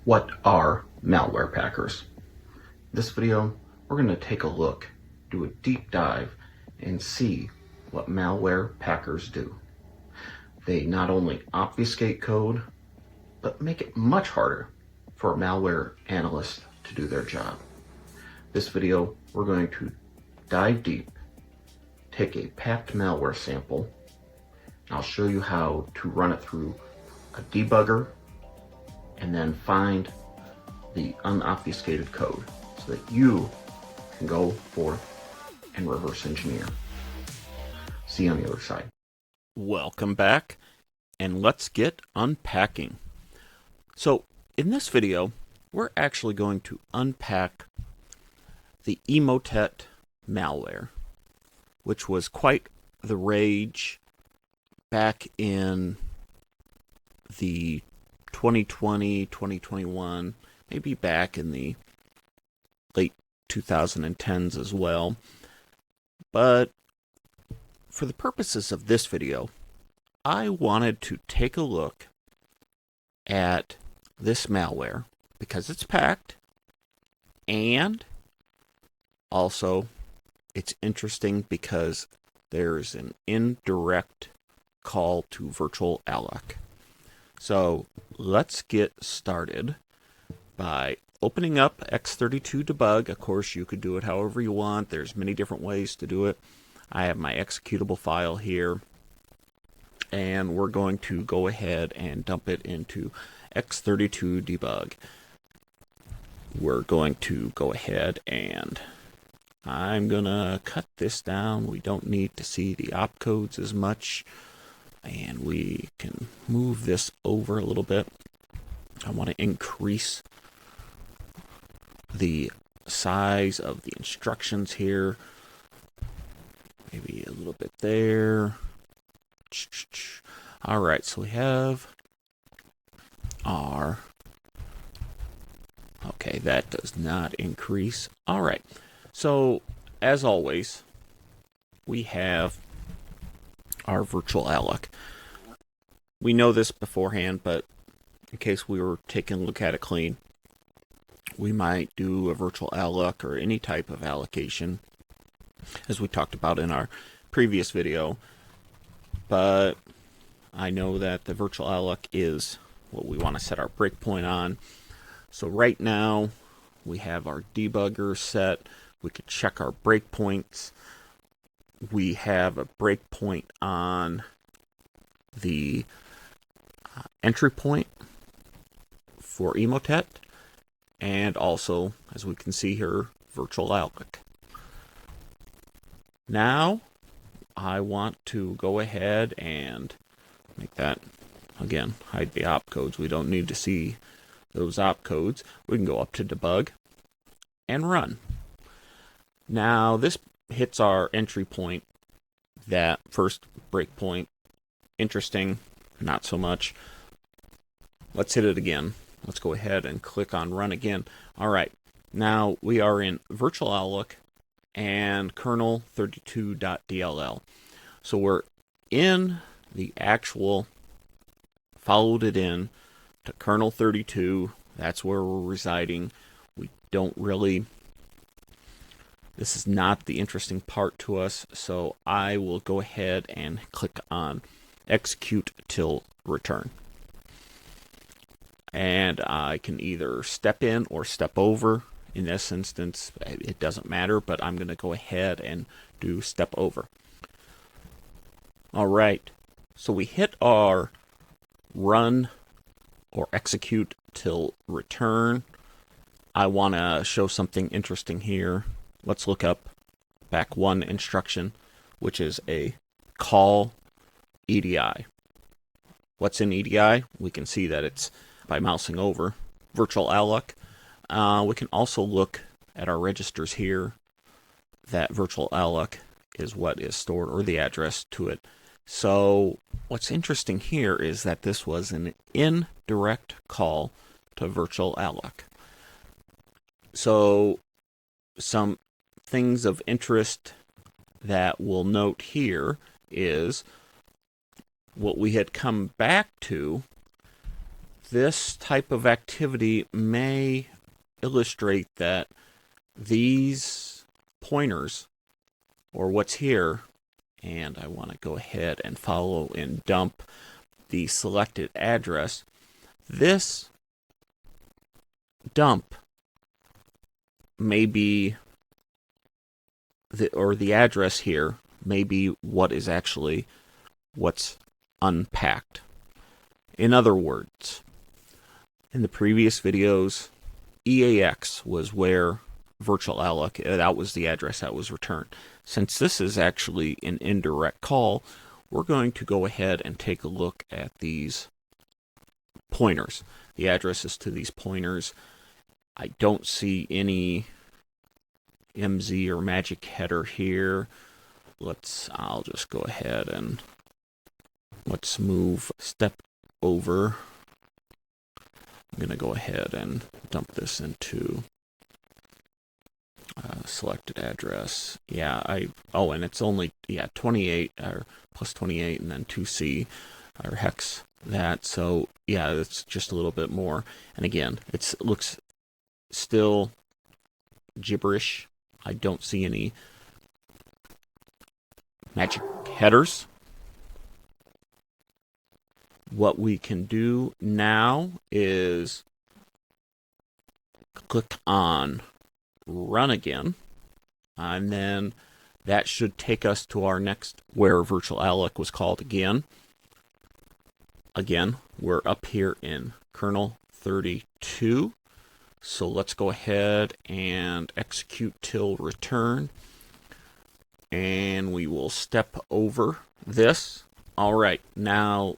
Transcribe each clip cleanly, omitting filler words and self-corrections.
What are malware packers? In this video, we're going to take a look, do a deep dive, and see what malware packers do. They not only obfuscate code, but make it much harder for a malware analyst to do their job. This video, we're going to dive deep, take a packed malware sample, and I'll show you how to run it through a debugger and then find the unobfuscated code so that you can go forth and reverse engineer. See you on the other side. Welcome back, and let's get unpacking. So in this video, we're actually going to unpack the Emotet malware, which was quite the rage back in the 2020, 2021, maybe back in the late 2010s as well. But for the purposes of this video, I wanted to take a look at this malware because it's packed, and also it's interesting because there's an indirect call to VirtualAlloc. So let's get started by opening up x32dbg. Of course, you could do it however you want. There's many different ways to do it. I have my executable file here, and we're going to go ahead and dump it into x32dbg. We're going to go ahead and I'm going to cut this down. We don't need to see the opcodes as much, and we can move this over a little bit. I want to increase the size of the instructions here. Maybe a little bit there. All right, so we have our... Okay, that does not increase. All right, so as always, we have our VirtualAlloc. We know this beforehand, but in case we were taking a look at it clean, we might do a VirtualAlloc or any type of allocation, as we talked about in our previous video. But I know that the VirtualAlloc is what we want to set our breakpoint on. So right now we have our debugger set. We could check our breakpoints. We have a breakpoint on the entry point for Emotet, and also, as we can see here, VirtualAlloc. Now I want to go ahead and make that, again, hide the opcodes. We don't need to see those opcodes. We can go up to debug and run. Now this hits our entry point, that first breakpoint. Interesting, not so much. Let's hit it again. Let's go ahead and click on run again. All right, now we are in VirtualAlloc and kernel32.dll. So we're in the actual, followed it in to kernel 32. That's where we're residing. We don't really, this is not the interesting part to us, so I will go ahead and click on execute till return. And I can either step in or step over. In this instance, it doesn't matter, but I'm going to go ahead and do step over. All right, so we hit our run or execute till return. I want to show something interesting here. Let's look up back one instruction, which is a call EDI. What's in EDI? We can see that it's by mousing over VirtualAlloc. We can also look at our registers here that VirtualAlloc is what is stored, or the address to it. So what's interesting here is that this was an indirect call to VirtualAlloc. So some things of interest that we'll note here is what we had come back to this type of activity may illustrate that these pointers, or what's here, and I want to go ahead and follow and dump the selected address. This dump may be the address here may be what is actually what's unpacked. In other words, in the previous videos, EAX was where VirtualAlloc, that was the address that was returned. Since this is actually an indirect call, we're going to go ahead and take a look at these pointers, the addresses to these pointers. I don't see any MZ or magic header here. I'll just go ahead and let's move step over. I'm going to go ahead and dump this into selected address. And it's only 28 or plus 28 and then 2C or hex that. So yeah, it's just a little bit more. And again, it looks still gibberish. I don't see any magic headers. What we can do now is click on run again, and then that should take us to our next where VirtualAlloc was called again. Again, we're up here in kernel 32. So let's go ahead and execute till return, and we will step over this. All right, now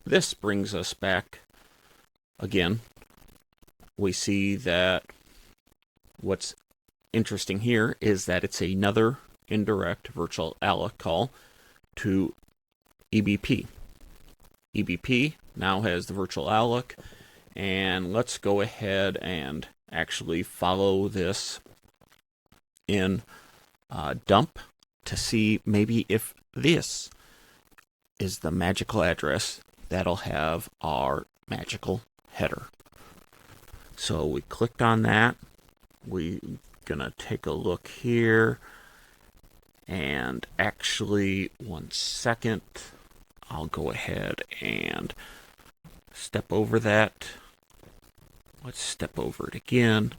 this brings us back again. We see that what's interesting here is that it's another indirect VirtualAlloc call to EBP. EBP now has the VirtualAlloc, and let's go ahead and actually follow this in dump to see maybe if this is the magical address that'll have our magical header. So we clicked on that. We're gonna take a look here, and actually 1 second, I'll go ahead and step over that. Let's step over it again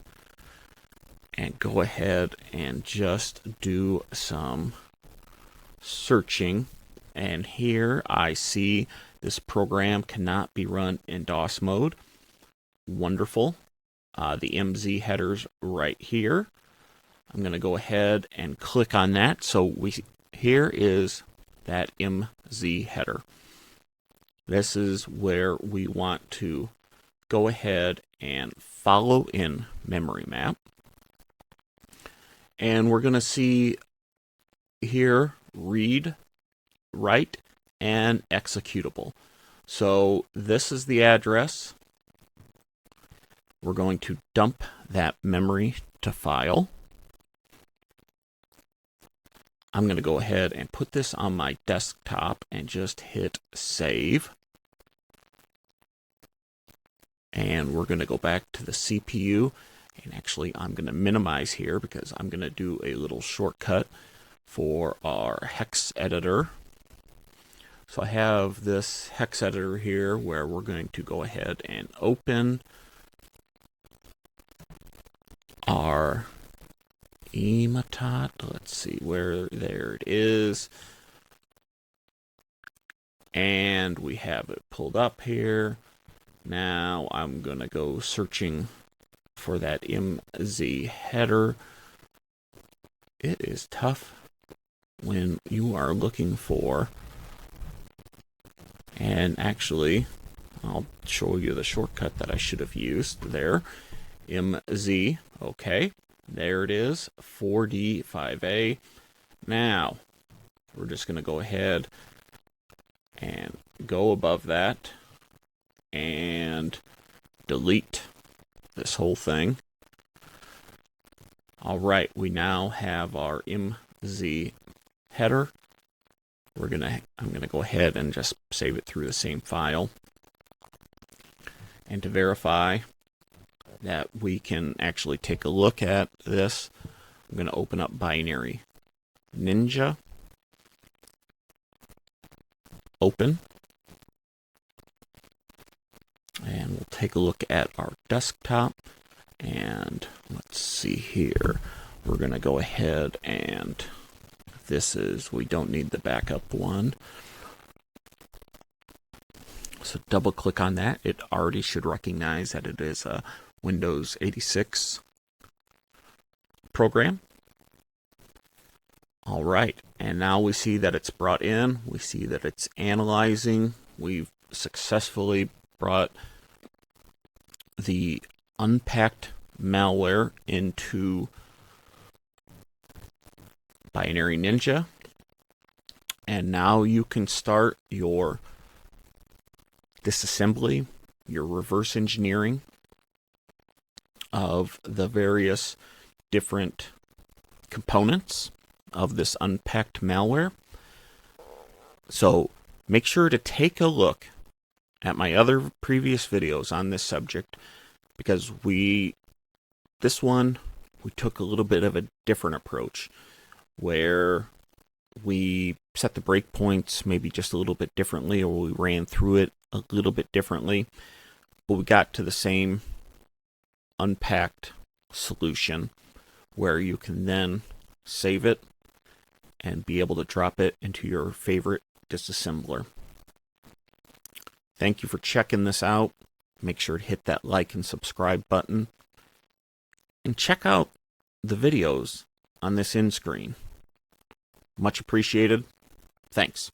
and go ahead and just do some searching. And here I see this program cannot be run in DOS mode. Wonderful. The MZ headers right here. I'm going to go ahead and click on that. So here is that MZ header. This is where we want to go ahead and follow in memory map. And we're going to see here read, write, and executable. So this is the address. We're going to dump that memory to file. I'm going to go ahead and put this on my desktop and just hit save. And we're going to go back to the CPU. And actually, I'm going to minimize here because I'm going to do a little shortcut for our Hex Editor. So I have this Hex Editor here where we're going to go ahead and open our Emotet. Let's see where, there it is. And we have it pulled up here. Now I'm going to go searching for that MZ header. It is tough when you are looking for, and actually I'll show you the shortcut that I should have used there. MZ, okay, there it is, 4D5A. Now we're just going to go ahead and go above that and delete this whole thing. All right, we now have our MZ header. I'm gonna go ahead and just save it through the same file. And to verify that we can actually take a look at this, I'm going to open up Binary Ninja, open, and we'll take a look at our desktop. And let's see here, we're going to go ahead and we don't need the backup one. So double click on that. It already should recognize that it is a Windows 86 program. All right, and now we see that it's brought in. We see that it's analyzing. We've successfully brought the Unpacked malware into Binary Ninja. And now you can start your disassembly, your reverse engineering of the various different components of this Unpacked malware. So make sure to take a look at my other previous videos on this subject, because this one we took a little bit of a different approach, where we set the breakpoints maybe just a little bit differently, or we ran through it a little bit differently, but we got to the same Unpacked solution, where you can then save it and be able to drop it into your favorite disassembler. Thank you for checking this out. Make sure to hit that like and subscribe button, and check out the videos on this end screen. Much appreciated. Thanks.